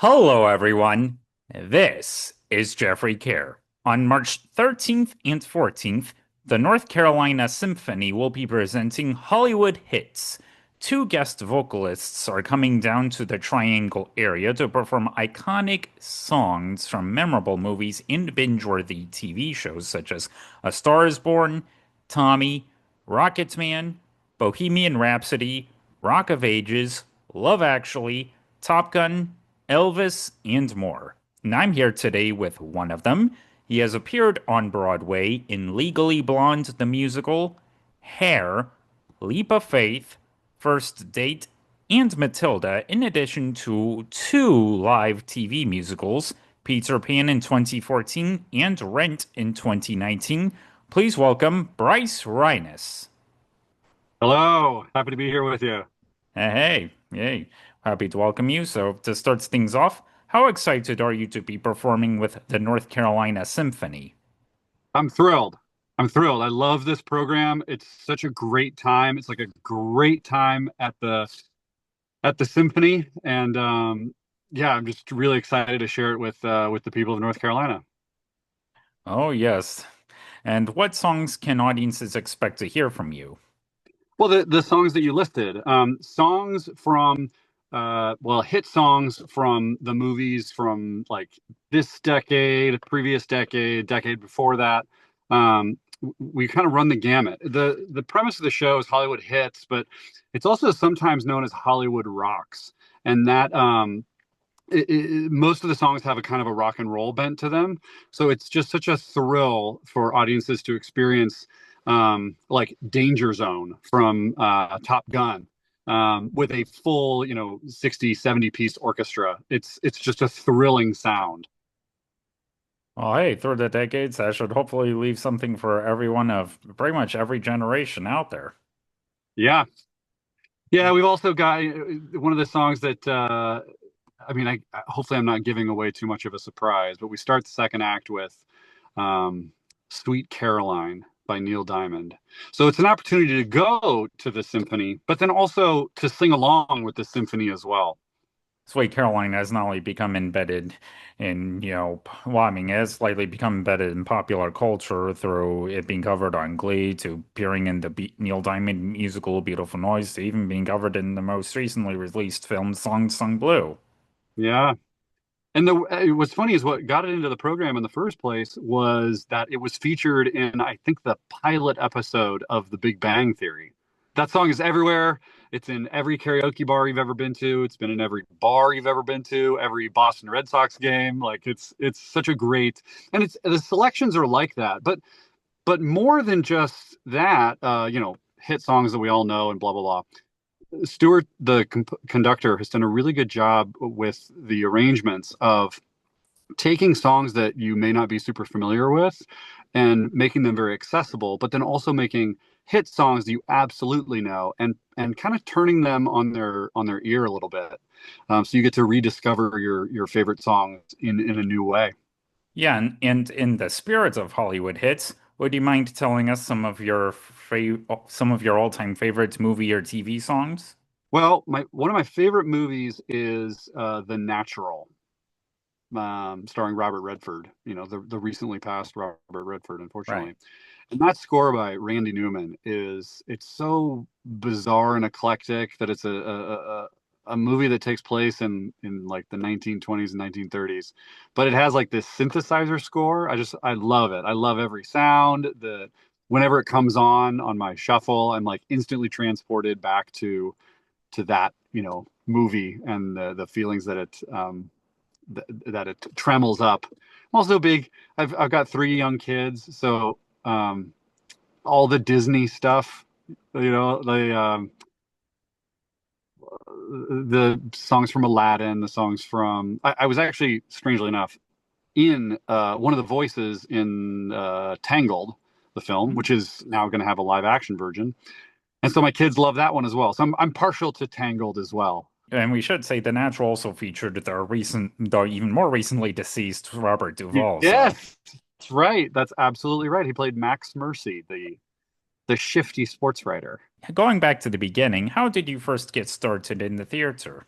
Hello, everyone. This is Jeffrey Kerr. On March 13th and 14th, the North Carolina Symphony will be presenting Hollywood Hits. Two guest vocalists are coming down to the Triangle area to perform iconic songs from memorable movies and binge-worthy TV shows such as A Star is Born, Tommy, ROCKETMAN, Bohemian Rhapsody, Rock of Ages, Love Actually, Top Gun, Elvis, and more. And I'm here today with one of them. He has appeared on Broadway in Legally Blonde the musical, Hair, Leap of Faith, First Date, and Matilda, in addition to two live TV musicals, Peter Pan in 2014 and Rent in 2019. Please welcome Bryce Ryness. Hello, happy to be here with you. Hey, yay. Happy to welcome you. So, to start things off, how excited are you to be performing with the North Carolina Symphony? I'm thrilled. I'm thrilled. I love this program. It's such a great time. It's like a great time at the symphony, and yeah, I'm just really excited to share it with the people of North Carolina. Oh, yes. And what songs can audiences expect to hear from you? Well, the songs that you listed, songs from hit songs from the movies from like this decade, previous decade, decade before that. Um, we kind of run the gamut. The premise of the show is Hollywood hits, but it's also sometimes known as Hollywood rocks, and that most of the songs have a kind of a rock and roll bent to them. So it's just such a thrill for audiences to experience like Danger Zone from Top Gun with a full, 60, 70 piece orchestra. It's just a thrilling sound. Oh, hey, through the decades, that should hopefully leave something for everyone of pretty much every generation out there. Yeah. Yeah, we've also got one of the songs that I hopefully I'm not giving away too much of a surprise, but we start the second act with um, Sweet Caroline by Neil Diamond. So it's an opportunity to go to the symphony, but then also to sing along with the symphony as well. Sweet Caroline has not only become embedded in, well, I mean, it has slightly become embedded in popular culture through it being covered on Glee to appearing in the Neil Diamond musical Beautiful Noise to even being covered in the most recently released film Song Sung Blue. Yeah. And what's funny is what got it into the program in the first place was that it was featured in, I think, the pilot episode of The Big Bang Theory. That song is everywhere. It's in every karaoke bar you've ever been to. It's been in every bar you've ever been to, every Boston Red Sox game. Like it's such a great, and it's the selections are like that. But more than just that, hit songs that we all know and blah blah blah. Stewart, the conductor, has done a really good job with the arrangements of taking songs that you may not be super familiar with and making them very accessible, but then also making hit songs that you absolutely know and kind of turning them on their ear a little bit. So you get to rediscover your favorite songs in a new way. Yeah, and in the spirit of Hollywood hits, would you mind telling us some of your all-time favorite movie or TV songs? Well, my one of my favorite movies is The Natural, starring Robert Redford. You know, the recently passed Robert Redford, Right. unfortunately. And that score by Randy Newman is it's so bizarre and eclectic that it's a movie that takes place in like the 1920s and 1930s, but it has like this synthesizer score. I love it. I love every sound. The Whenever it comes on my shuffle, I'm like instantly transported back to that movie and the feelings that that it trembles up. I'm also big. I've got three young kids, so all the Disney stuff, the songs from Aladdin, the songs from. I was actually, strangely enough, in one of the voices in Tangled, the film, which is now going to have a live action version, and so my kids love that one as well. So I'm partial to Tangled as well. And we should say The Natural also featured though even more recently deceased Robert Duvall. So Yes, that's right. That's absolutely right. He played Max Mercy, the shifty sports writer. going back to the beginning, how did you first get started in the theater?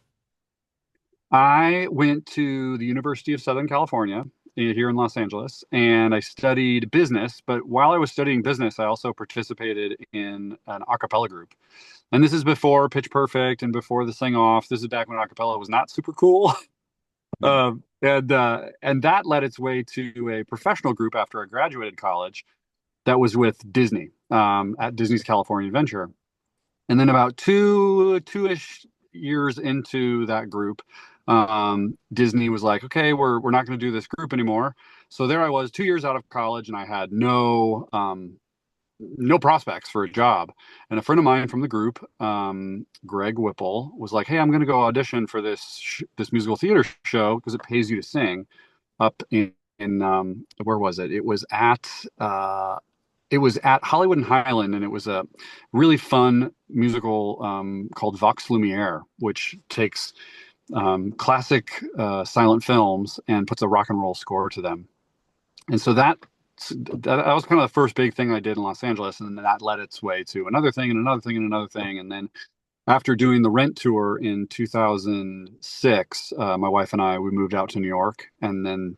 I went to the University of Southern California here in Los Angeles, and I studied business. But while I was studying business, I also participated in an a cappella group. And this is before Pitch Perfect and before the Sing Off. This is back when a cappella was not super cool. And that led its way to a professional group after I graduated college that was with Disney at Disney's California Adventure. And then about two-ish years into that group, Disney was like, okay, we're not going to do this group anymore. So there I was, 2 years out of college, and I had no prospects for a job. And a friend of mine from the group, Greg Whipple, was like, hey, I'm going to go audition for this musical theater show because it pays you to sing up in where was it? It was at Hollywood and Highland, and it was a really fun musical called Vox Lumiere, which takes classic silent films and puts a rock and roll score to them. And so that was kind of the first big thing I did in Los Angeles, and then that led its way to another thing and another thing and another thing. And then after doing the Rent tour in 2006, my wife and we moved out to New York, and then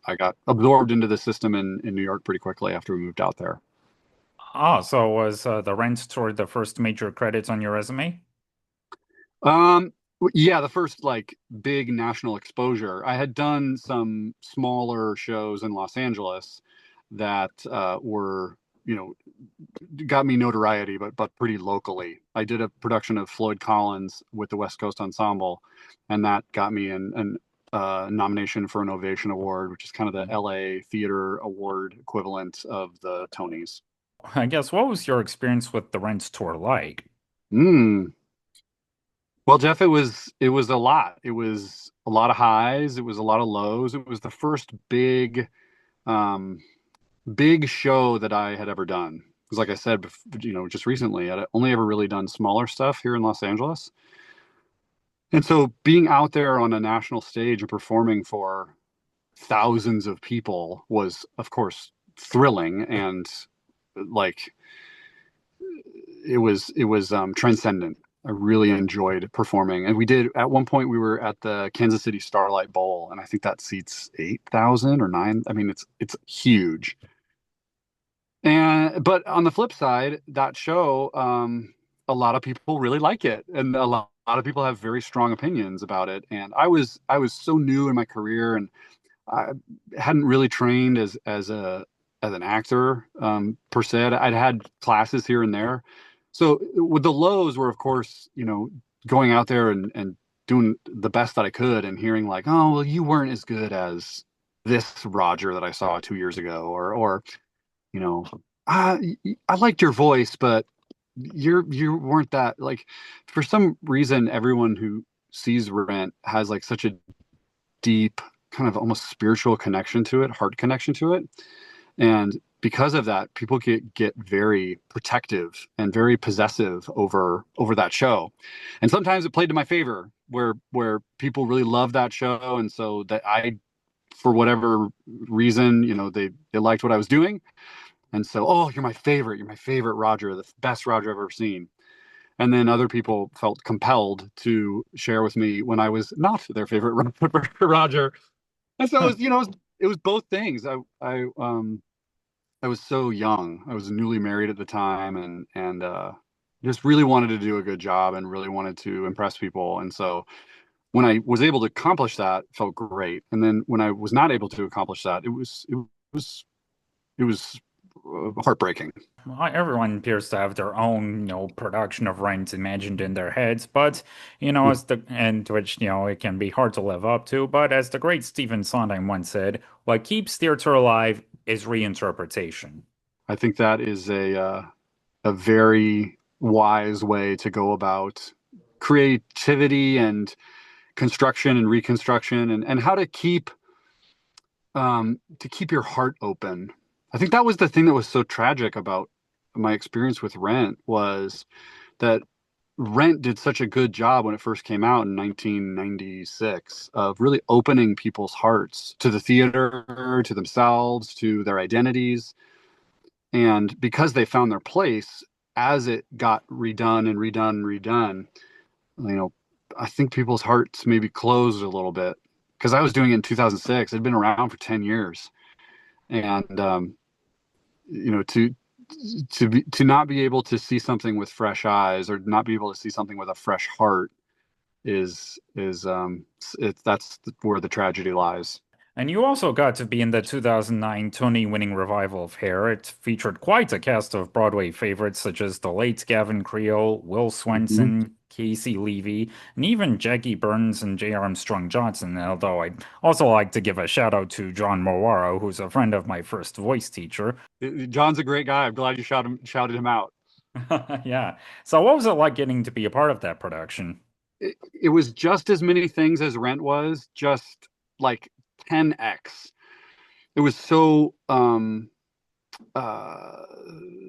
I got absorbed into the system in New York pretty quickly after we moved out there. Oh, so was the Rent tour the first major credits on your resume? Um, yeah, the first like big national exposure. I had done some smaller shows in Los Angeles that were, got me notoriety, but pretty locally. I did a production of Floyd Collins with the West Coast Ensemble, and that got me an nomination for an Ovation Award, which is kind of the LA Theater Award equivalent of the Tonys. I guess what was your experience with the Rent tour like? Mm. Well, Jeff, it was a lot. It was a lot of highs. It was a lot of lows. It was the first um, big show that I had ever done. Because, like I said, just recently, I'd only ever really done smaller stuff here in Los Angeles. And so being out there on a national stage and performing for thousands of people was, of course, thrilling and like it was transcendent. I really enjoyed performing. And we did at one point we were at the Kansas City Starlight Bowl, and I think that seats 8,000 or 9. I mean, it's huge. And but on the flip side, that show, a lot of people really like it, and a lot of people have very strong opinions about it. And I was so new in my career, and I hadn't really trained as an actor per se. I'd had classes here and there. So with the lows were, of course, going out there and doing the best that I could, and hearing like, oh, well, you weren't as good as this Roger that I saw 2 years ago, or you know, I liked your voice, but you weren't that like. For some reason, everyone who sees Rent has like such a deep, kind of almost spiritual connection to it, heart connection to it, and because of that, people get very protective and very possessive over that show. And sometimes it played to my favor, where people really love that show, and so that for whatever reason, they liked what I was doing. And so, oh, you're my favorite. You're my favorite Roger, the best Roger I've ever seen. And then other people felt compelled to share with me when I was not their favorite Roger. And so it was both things. I was so young. I was newly married at the time, and just really wanted to do a good job and really wanted to impress people. And so when I was able to accomplish that, it felt great. And then when I was not able to accomplish that, it was heartbreaking. Well, everyone appears to have their own, production of Rent imagined in their heads, but, and which, it can be hard to live up to. But as the great Stephen Sondheim once said, what keeps theater alive is reinterpretation. I think that is a very wise way to go about creativity and construction and reconstruction, and how to keep your heart open. I think that was the thing that was so tragic about my experience with Rent, was that Rent did such a good job when it first came out in 1996 of really opening people's hearts to the theater, to themselves, to their identities. And because they found their place, as it got redone and redone and redone, you know, I think people's hearts maybe closed a little bit because I was doing it in 2006. It'd been around for 10 years. And you know, to not be able to see something with fresh eyes or not be able to see something with a fresh heart is that's where the tragedy lies. And you also got to be in the 2009 Tony-winning revival of Hair. It featured quite a cast of Broadway favorites such as the late Gavin Creel, Will Mhm. Swenson, Casey Levy, and even Jackie Burns and J. Armstrong Johnson. Although I'd also like to give a shout out to John Mowaro, who's a friend of my first voice teacher. John's a great guy. I'm glad you shouted him out. Yeah. So what was it like getting to be a part of that production? It was just as many things as Rent was, just like 10x. It was so uh,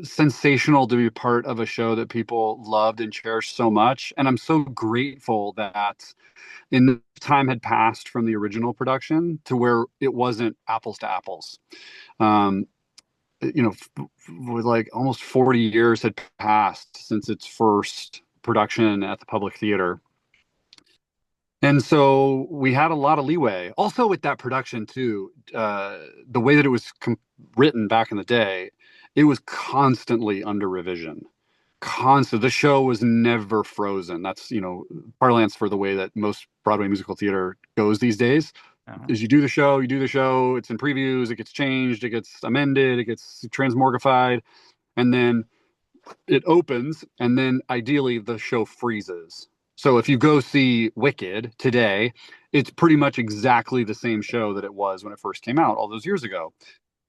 sensational to be part of a show that people loved and cherished so much. And I'm so grateful that enough time had passed from the original production to where it wasn't apples to apples. Um, you know, with like almost 40 years had passed since its first production at the Public Theater. And so we had a lot of leeway. Also, with that production too, the way that it was written back in the day, it was constantly under revision. Constant. The show was never frozen. That's, parlance for the way that most Broadway musical theater goes these days. Uh, Is you do the show, it's in previews, it gets changed, it gets amended, it gets transmorgified, and then it opens, and then ideally the show freezes. So if you go see Wicked today, it's pretty much exactly the same show that it was when it first came out all those years ago.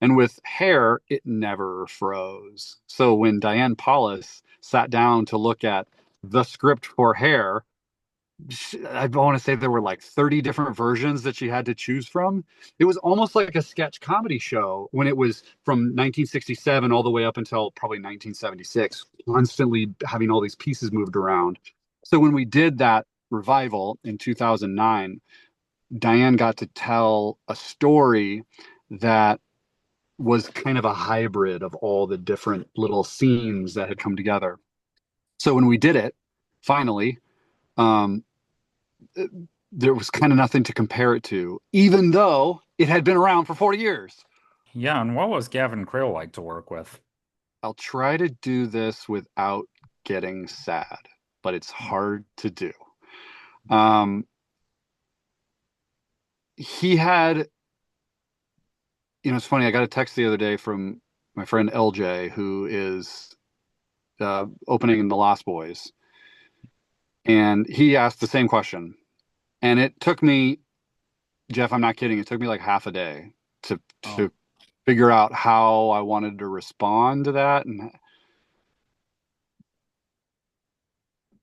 And with Hair, it never froze. So when Diane Paulus sat down to look at the script for Hair, I want to say there were like 30 different versions that she had to choose from. It was almost like a sketch comedy show when it was from 1967 all the way up until probably 1976, constantly having all these pieces moved around. So when we did that revival in 2009, Diane got to tell a story that was kind of a hybrid of all the different little scenes that had come together. So when we did it, finally, um, there was kind of nothing to compare it to, even though it had been around for 40 years. yeah, and what was Gavin Creel like to work with? I'll try to do this without getting sad, but it's hard to do. Um, he had, it's funny. I got a text the other day from my friend LJ, who is opening in the Lost Boys, and he asked the same question. And it took me, Jeff, I'm not kidding, it took me like half a day to Oh, to figure out how I wanted to respond to that and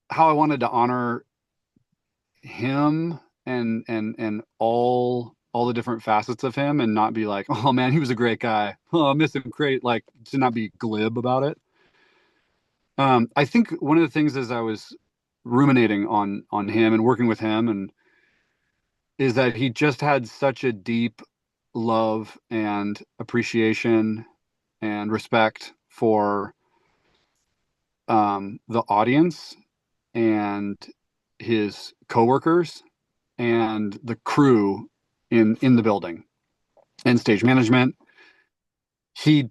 how I wanted to honor him and all the different facets of him and not be like, oh man, he was a great guy. Oh, I miss him great. Like to not be glib about it. I think one of the things as I was ruminating on him and working with him and is that he just had such a deep love and appreciation and respect for the audience and his coworkers and the crew in the building and stage management. He,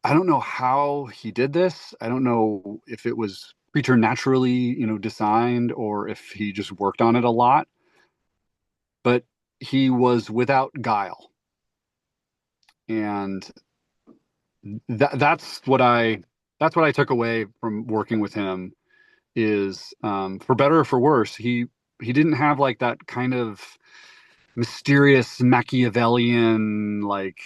I don't know how he did this. I don't know if it was preternaturally, designed or if he just worked on it a lot, but he was without guile. And that's what I took away from working with him is for better or for worse, he didn't have like that kind of mysterious Machiavellian like,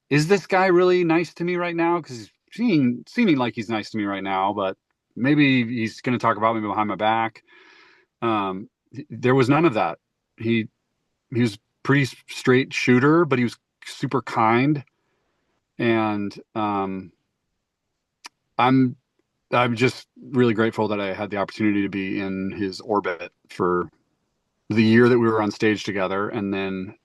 is this guy really nice to me right now? Because he's seeming like he's nice to me right now, but maybe he's going to talk about me behind my back. There was none of that. He was pretty straight shooter, but he was super kind, and I'm I'm just really grateful that I had the opportunity to be in his orbit for the year that we were on stage together, and then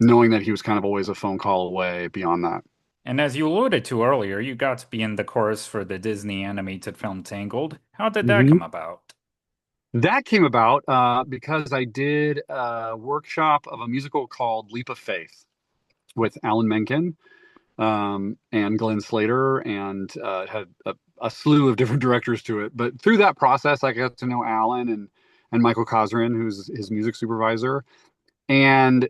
knowing that he was kind of always a phone call away beyond that. and as you alluded to earlier, you got to be in the chorus for the Disney animated film Tangled. How did that Mm-hmm. come about? That came about because I did a workshop of a musical called Leap of Faith with Alan Menken and Glenn Slater, and had a slew of different directors to it. But through that process, I got to know Alan and Michael Cosrin, who's his music supervisor, and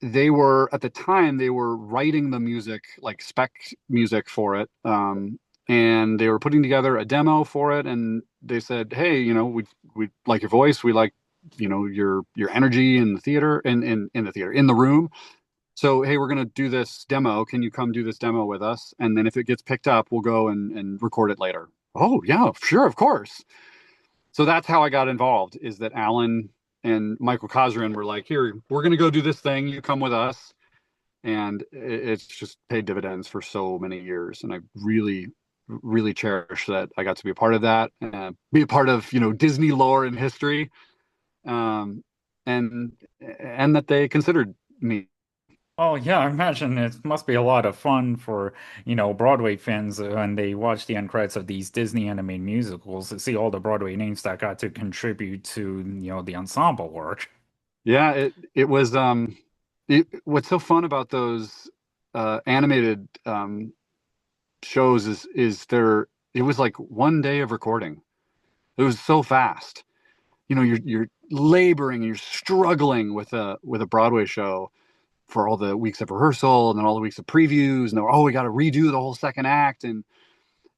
they were at the time they were writing the music, like spec music for it, and they were putting together a demo for it, and they said, hey, we like your voice, we like your energy in the theater, in the theater, in the room. So hey, we're going to do this demo, can you come do this demo with us, and then if it gets picked up, we'll go and record it later. Oh yeah, sure, of course. So that's how I got involved, is that Alan and Michael Cosrin were like, here, we're going to go do this thing. You come with us. And it's just paid dividends for so many years. And I really, really cherish that I got to be a part of that, be a part of, Disney lore and history. Um, and that they considered me. Oh yeah, I imagine it must be a lot of fun for, Broadway fans when they watch the end credits of these Disney animated musicals to see all the Broadway names that got to contribute to, the ensemble work. Yeah, it was what's so fun about those animated shows is it was like one day of recording. It was so fast. You're laboring and you're struggling with a Broadway show for all the weeks of rehearsal and then all the weeks of previews, and we got to redo the whole second act, and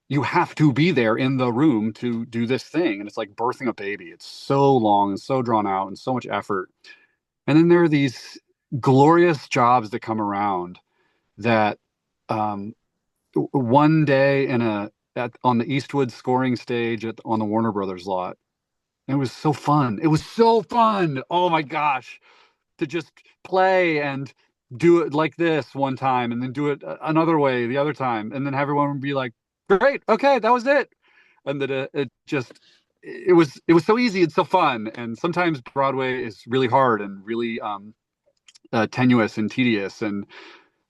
you have to be there in the room to do this thing, and it's like birthing a baby. It's so long and so drawn out and so much effort. And then there are these glorious jobs that come around that um, one day on the Eastwood scoring stage on the Warner Brothers lot. It was so fun. It was so fun. Oh my gosh, to just play and do it like this one time, and then do it another way the other time, and then have everyone be like, "Great, okay, that was it," and that it was so easy and so fun. And sometimes Broadway is really hard and really tenuous and tedious, and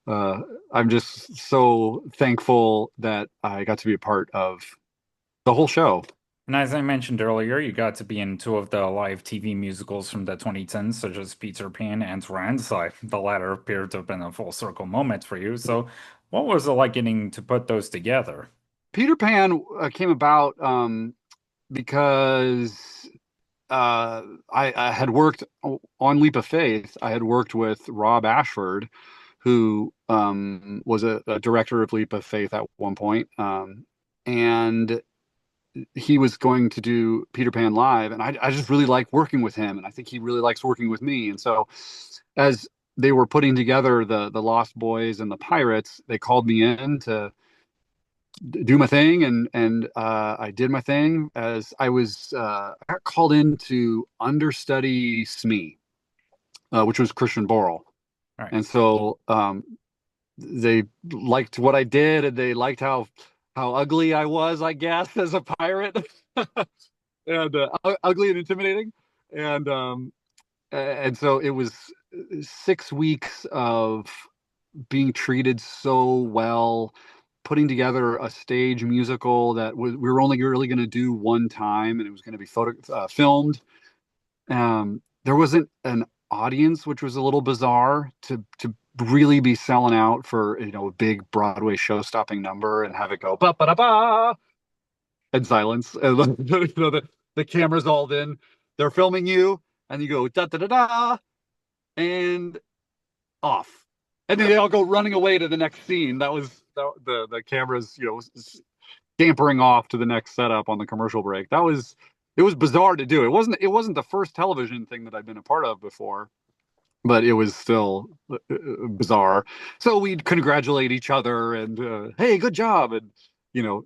uh, I'm just so thankful that I got to be a part of the whole show. And as I mentioned earlier, you got to be in two of the live TV musicals from the 2010s, such as Peter Pan and Rapunzel. The latter appeared to have been a full circle moment for you. So, what was it like getting to put those together? Peter Pan came about because I had worked on Leap of Faith. I had worked with Rob Ashford, who was a director of Leap of Faith at one point, and he was going to do Peter Pan live, and I just really like working with him, and I think he really likes working with me. And so, as they were putting together the Lost Boys and the Pirates, they called me in to do my thing, and I did my thing. As I got called in to understudy Smee, which was Christian Borle. All right. And so they liked what I did, and they liked how ugly I was, I guess, as a pirate, and ugly and intimidating. And so it was 6 weeks of being treated so well, putting together a stage musical that we were only really going to do one time, and it was going to be filmed. There wasn't an audience, which was a little bizarre, to really be selling out for a big Broadway show-stopping number and have it go ba ba da ba and silence, and the camera's all in. They're filming you, and you go da da da da and off, and then they all go running away to the next scene. That was the cameras, scampering off to the next setup on the commercial break. It was bizarre to do. It wasn't the first television thing that I'd been a part of before, but it was still bizarre. So we'd congratulate each other and hey, good job, and you know,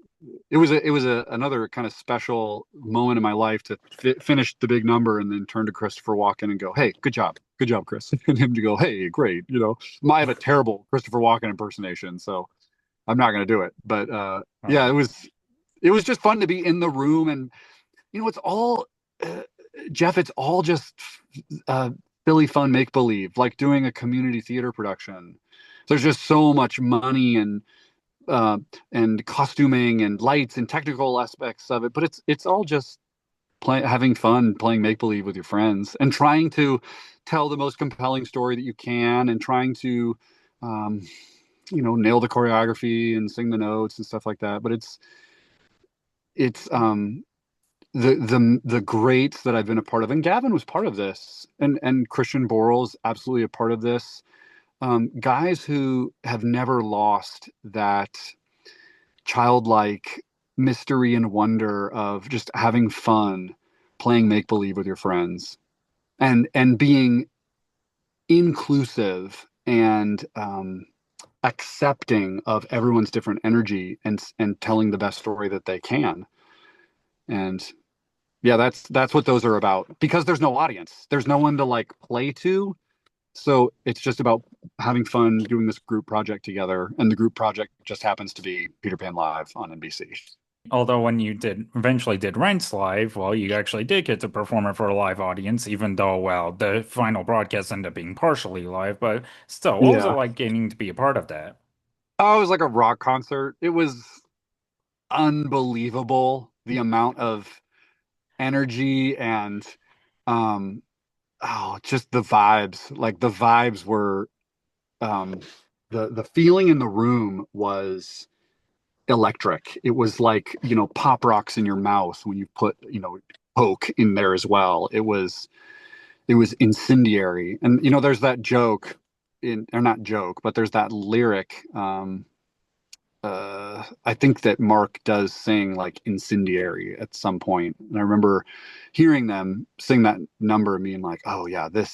it was another kind of special moment in my life to finish the big number and then turn to Christopher Walken and go, hey, good job, Chris, and him to go, hey, great. I have a terrible Christopher Walken impersonation, so I'm not going to do it. But yeah, it was just fun to be in the room, and it's all Jeff. It's all just silly fun make believe, like doing a community theater production. There's just so much money and costuming and lights and technical aspects of it, but it's all just having fun playing make believe with your friends and trying to tell the most compelling story that you can and trying to um, nail the choreography and sing the notes and stuff like that. But it's the greats that I've been a part of, and Gavin was part of this, and Christian Borle's absolutely a part of this. Guys who have never lost that childlike mystery and wonder of just having fun playing make believe with your friends and being inclusive and accepting of everyone's different energy and telling the best story that they can. And yeah, that's what those are about, because there's no audience, there's no one to like play to, so it's just about having fun doing this group project together, and the group project just happens to be Peter Pan Live on NBC. Although when you did eventually did Rents live, well, you actually did get to perform it for a live audience, even though, well, the final broadcast ended up being partially live. But still, what was it Yeah. like getting to be a part of that? Oh, it was like a rock concert. It was unbelievable, the amount of energy and um just the vibes. Like the vibes were um the feeling in the room was electric. It was like, pop rocks in your mouth when you put, Coke in there as well. It was incendiary. And there's that joke in, or not joke, but there's that lyric. I think that Mark does sing like incendiary at some point. And I remember hearing them sing that number and being like, oh yeah, the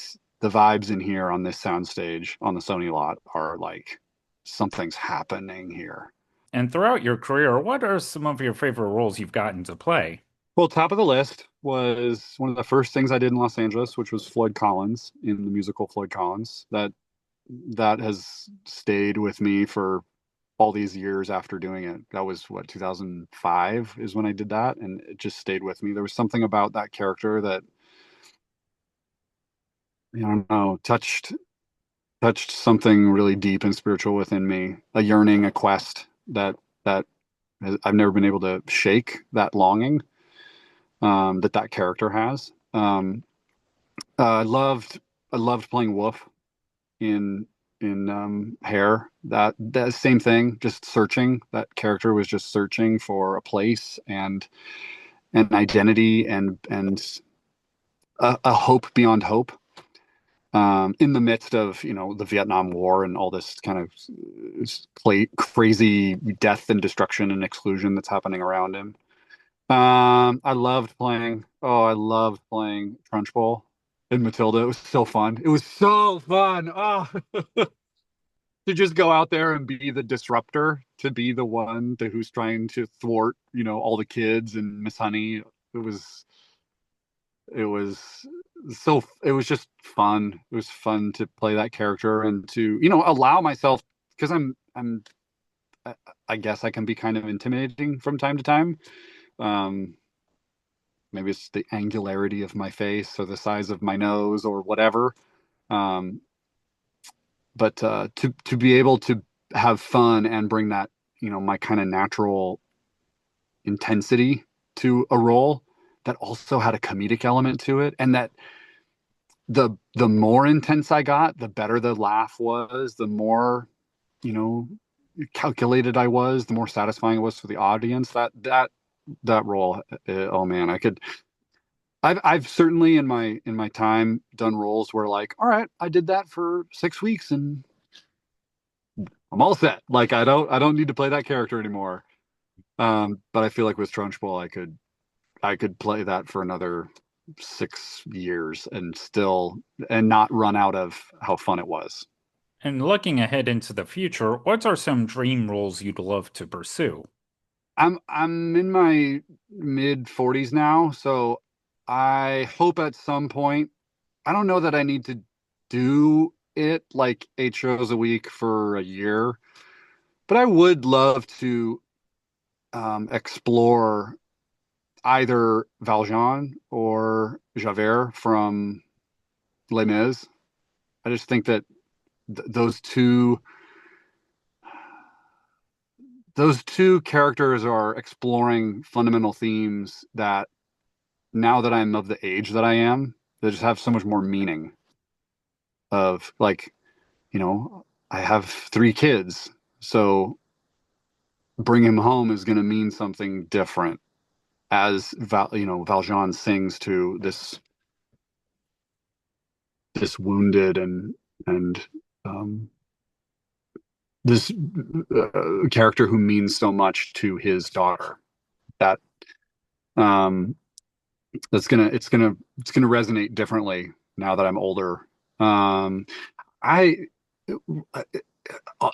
vibes in here on this soundstage on the Sony lot are like something's happening here. And throughout your career, what are some of your favorite roles you've gotten to play? Well, top of the list was one of the first things I did in Los Angeles, which was Floyd Collins in the musical Floyd Collins. That has stayed with me for all these years after doing it. That was what, 2005 is when I did that, and it just stayed with me. There was something about that character that, I don't know, touched something really deep and spiritual within me, a yearning, a quest that I've never been able to shake, that longing that character has. I loved playing Wolf in Hair. That same thing, just searching. That character was just searching for a place and an identity and a hope beyond hope. In the midst of the Vietnam War and all this kind of crazy death and destruction and exclusion that's happening around him. I loved playing Trunchbull in Matilda. It was so fun. It was so fun. Oh, to just go out there and be the disruptor, to be the one who's trying to thwart, all the kids and Miss Honey. It was just fun. It was fun to play that character and to, allow myself, because I guess I can be kind of intimidating from time to time. Um, Maybe it's the angularity of my face or the size of my nose or whatever. Um, but to be able to have fun and bring that, my kind of natural intensity to a role that also had a comedic element to it, and that the more intense I got, the better the laugh was, the more, you know, calculated I was, the more satisfying it was for the audience. That role, oh man, I've certainly in my time done roles where, like, all right, I did that for 6 weeks and I'm all set. Like I don't need to play that character anymore. But I feel like with Trunchbull, I could play that for another 6 years and not run out of how fun it was. And looking ahead into the future, what are some dream roles you'd love to pursue? I'm in my mid 40s now, so I hope at some point, I don't know that I need to do it like 8 shows a week for a year, but I would love to explore either Valjean or Javert from Les Mis. I just think that those two characters are exploring fundamental themes that now that I'm of the age that I am, they just have so much more meaning of like, I have 3 kids, so bring him home is going to mean something different as Valjean sings to this wounded and um, this character who means so much to his daughter. That um, it's gonna resonate differently now that I'm older. I uh,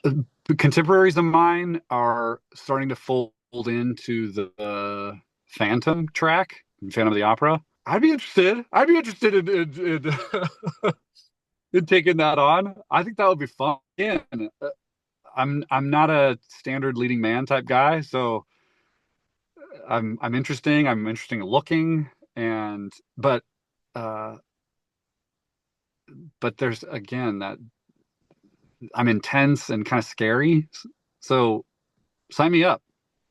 Contemporaries of mine are starting to fold into the Phantom track, Phantom of the Opera. I'd be interested. I'd be interested in taking that on. I think that would be fun. Yeah. I'm not a standard leading man type guy, so I'm interesting. I'm interesting looking, and uh, but there's again that I'm intense and kind of scary. So sign me up.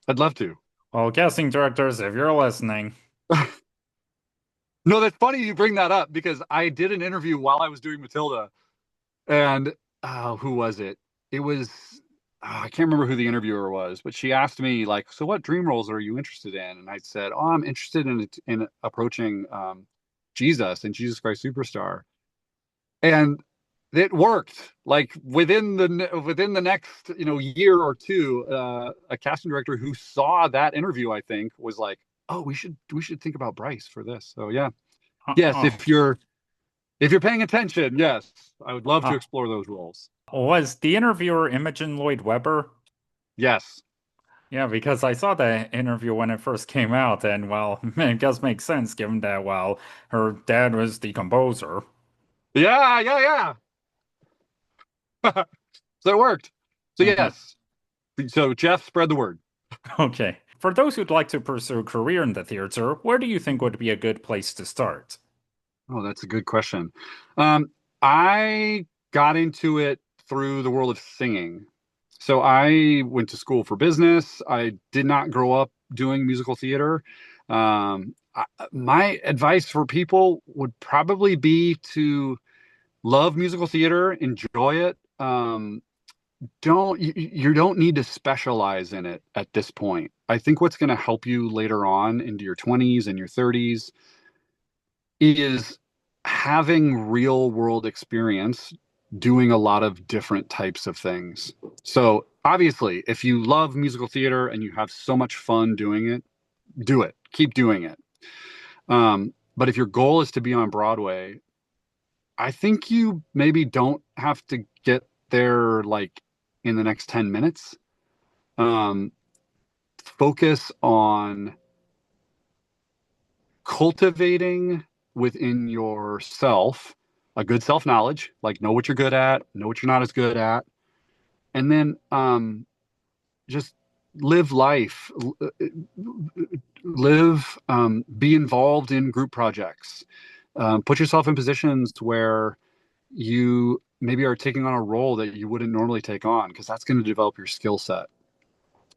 I'd love to. Well, casting directors, if you're listening. No, that's funny you bring that up because I did an interview while I was doing Matilda, and who was it? It was I can't remember who the interviewer was, but she asked me like, "So what dream roles are you interested in?" And I said, "Oh, I'm interested in approaching Jesus and Jesus Christ Superstar." And it worked. Like within the next year or two, a casting director who saw that interview, I think, was like, "Oh, we should think about Bryce for this." So yeah, yes, Oh, if you're paying attention, yes, I would love to uh, explore those roles. was the interviewer Imogen Lloyd Webber? Yes. Yeah, because I saw the interview when it first came out, and well, it does make sense given that, well, her dad was the composer. Yeah, yeah, yeah. So it worked. So Mhm. yes. So Jeff, spread the word. Okay. For those who'd like to pursue a career in the theater, where do you think would be a good place to start? Oh, that's a good question. I got into it through the world of singing. So I went to school for business. I did not grow up doing musical theater. My advice for people would probably be to love musical theater, enjoy it. You don't need to specialize in it at this point. I think what's going to help you later on into your 20s and your 30s is having real world experience doing a lot of different types of things. So, obviously, if you love musical theater and you have so much fun doing it, do it. Keep doing it. But if your goal is to be on Broadway, I think you maybe don't have to get there like in the next 10 minutes. Um, Focus on cultivating within yourself a good self-knowledge, like know what you're good at, know what you're not as good at, and then just live life, be involved in group projects, put yourself in positions where you maybe are taking on a role that you wouldn't normally take on because that's going to develop your skill set.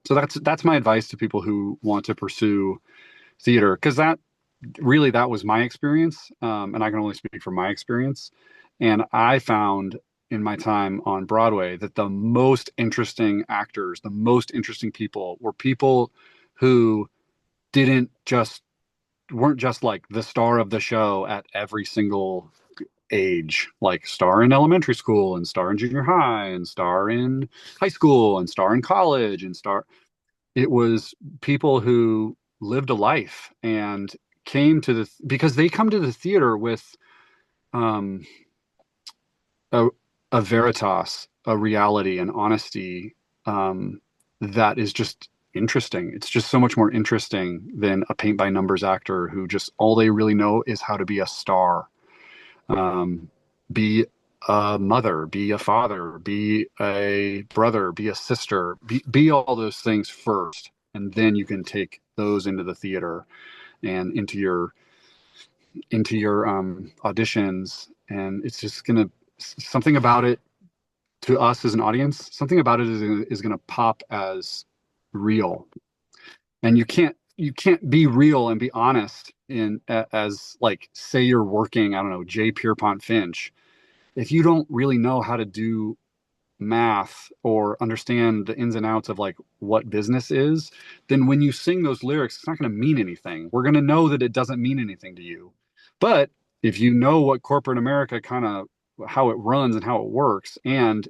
So that's my advice to people who want to pursue theater because that was my experience, and I can only speak from my experience. And I found in my time on Broadway that the most interesting actors, the most interesting people were people who didn't just weren't just like the star of the show at every single age, like star in elementary school and star in junior high and star in high school and star in college and star. It was people who lived a life and came to because they come to the theater with um, a, a veritas, a reality, an honesty that is just interesting. It's just so much more interesting than a paint by numbers actor who just all they really know is how to be a star, um, be a mother, be a father, be a brother, be a sister, be all those things first, and then you can take those into the theater and into your auditions, and it's just gonna something about it to us as an audience. Something about it is gonna pop as real, and you can't be real and be honest as like, say you're working, I don't know, J. Pierpont Finch. If you don't really know how to do math or understand the ins and outs of like what business is, then when you sing those lyrics, it's not going to mean anything. We're going to know that it doesn't mean anything to you. But if you know what corporate America kind of how it runs and how it works and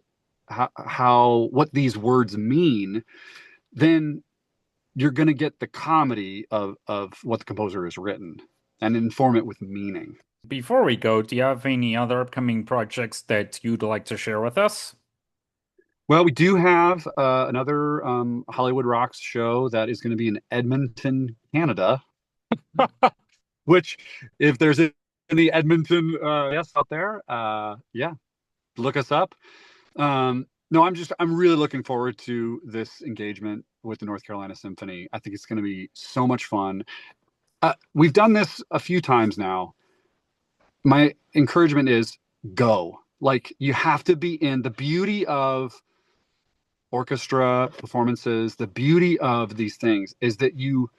how what these words mean, then you're going to get the comedy of what the composer has written and inform it with meaning. Before we go, do you have any other upcoming projects that you'd like to share with us? Well, we do have another Hollywood Rocks show that is going to be in Edmonton, Canada, which, if there's any Edmonton yes out there, yeah, look us up. No, I'm really looking forward to this engagement with the North Carolina Symphony. I think it's going to be so much fun. We've done this a few times now. My encouragement is go. Like, you have to be in. The beauty of orchestra performances, the beauty of these things is that you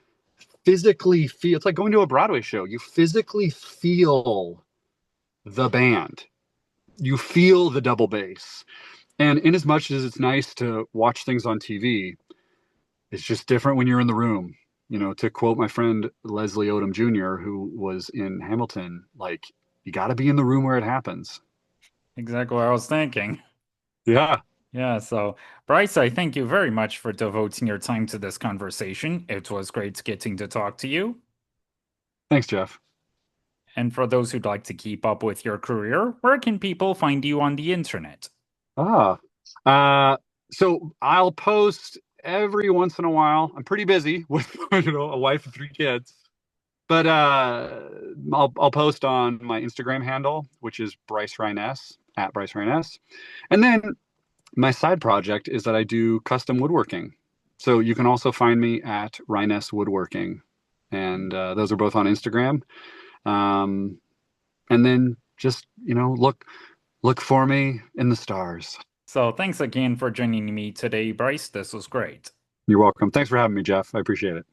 physically feel, it's like going to a Broadway show. You physically feel the band. You feel the double bass. And in as much as it's nice to watch things on TV, it's just different when you're in the room. You know, to quote my friend Leslie Odom Jr., who was in Hamilton, like, you got to be in the room where it happens. Exactly what I was thinking. Yeah. Yeah, so Bryce, I thank you very much for devoting your time to this conversation. It was great getting to talk to you. Thanks, Jeff. And for those who'd like to keep up with your career, where can people find you on the internet? Ah, uh, so I'll post every once in a while. I'm pretty busy with a wife and 3 kids, but I'll post on my Instagram handle, which is Bryce Ryness at Bryce Ryness, and then my side project is that I do custom woodworking. So you can also find me at Ryness Woodworking, and those are both on Instagram. Um, and then just look for me in the stars. So thanks again for joining me today, Bryce. This was great. You're welcome. Thanks for having me, Jeff. I appreciate it.